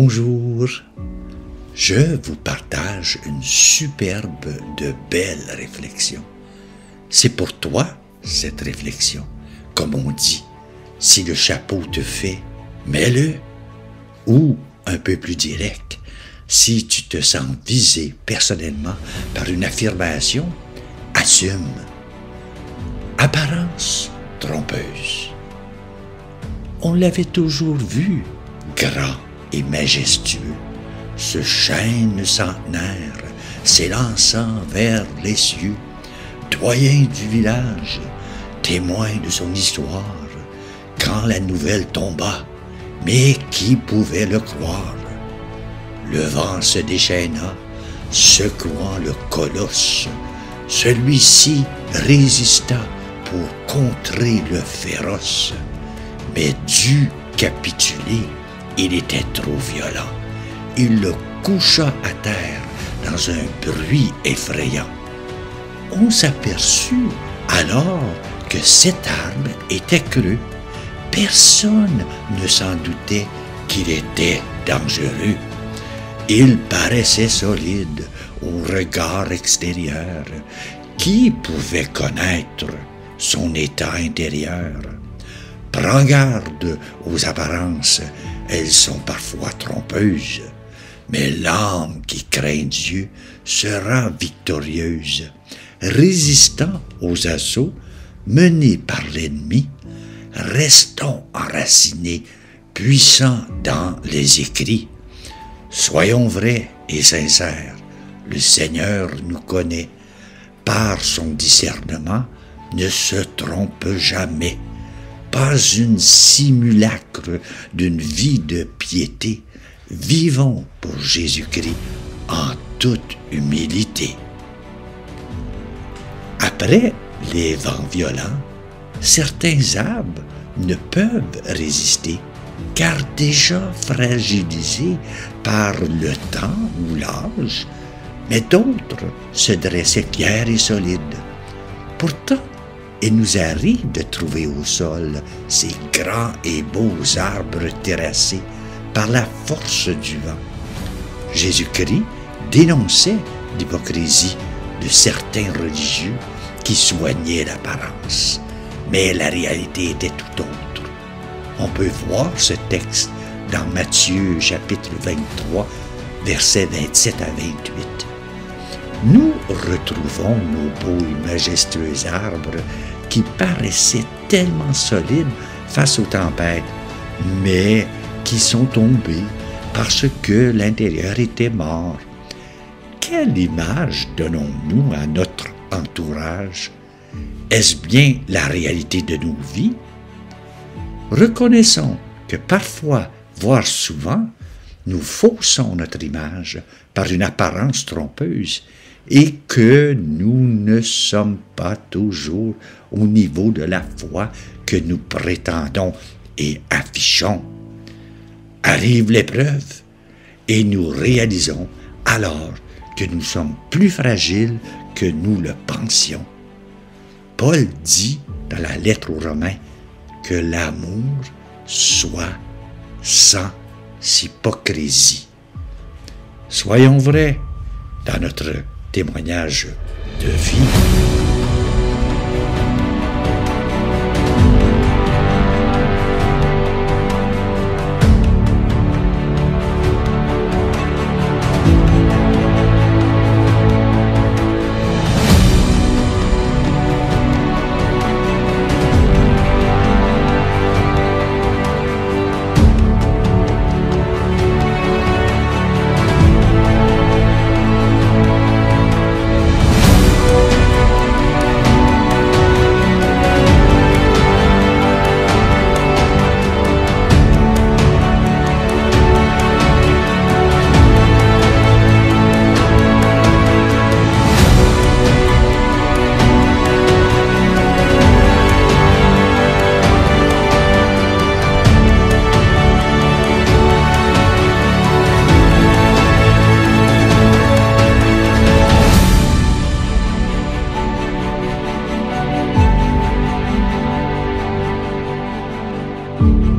Bonjour, je vous partage une superbe de belle réflexion. C'est pour toi, cette réflexion. Comme on dit, si le chapeau te fait, mets-le. Ou, un peu plus direct, si tu te sens visé personnellement par une affirmation, assume. Apparence trompeuse. On l'avait toujours vu, grand et majestueux, ce chêne centenaire s'élançant vers les cieux, doyen du village, témoin de son histoire, quand la nouvelle tomba, mais qui pouvait le croire? Le vent se déchaîna, secouant le colosse. Celui-ci résista pour contrer le féroce, mais dut capituler. Il était trop violent. Il le coucha à terre dans un bruit effrayant. On s'aperçut alors que cet arbre était creux. Personne ne s'en doutait qu'il était dangereux. Il paraissait solide au regard extérieur. Qui pouvait connaître son état intérieur? Prends garde aux apparences, elles sont parfois trompeuses, mais l'âme qui craint Dieu sera victorieuse. Résistant aux assauts menés par l'ennemi, restons enracinés, puissants dans les écrits. Soyons vrais et sincères, le Seigneur nous connaît. Par son discernement, ne se trompe jamais. Pas une simulacre d'une vie de piété. Vivons pour Jésus-Christ en toute humilité. Après les vents violents, certains arbres ne peuvent résister, car déjà fragilisés par le temps ou l'âge, mais d'autres se dressaient fiers et solides. Pourtant, il nous arrive de trouver au sol ces grands et beaux arbres terrassés par la force du vent. Jésus-Christ dénonçait l'hypocrisie de certains religieux qui soignaient l'apparence, mais la réalité était tout autre. On peut voir ce texte dans Matthieu chapitre 23, versets 27 à 28. Nous retrouvons nos beaux et majestueux arbres qui paraissaient tellement solides face aux tempêtes, mais qui sont tombés parce que l'intérieur était mort. Quelle image donnons-nous à notre entourage? Est-ce bien la réalité de nos vies? Reconnaissons que parfois, voire souvent, nous faussons notre image par une apparence trompeuse et que nous ne sommes pas toujours au niveau de la foi que nous prétendons et affichons. Arrive l'épreuve et nous réalisons alors que nous sommes plus fragiles que nous le pensions. Paul dit dans la lettre aux Romains que l'amour soit sans hypocrisie. Soyons vrais dans notre témoignage de vie. you.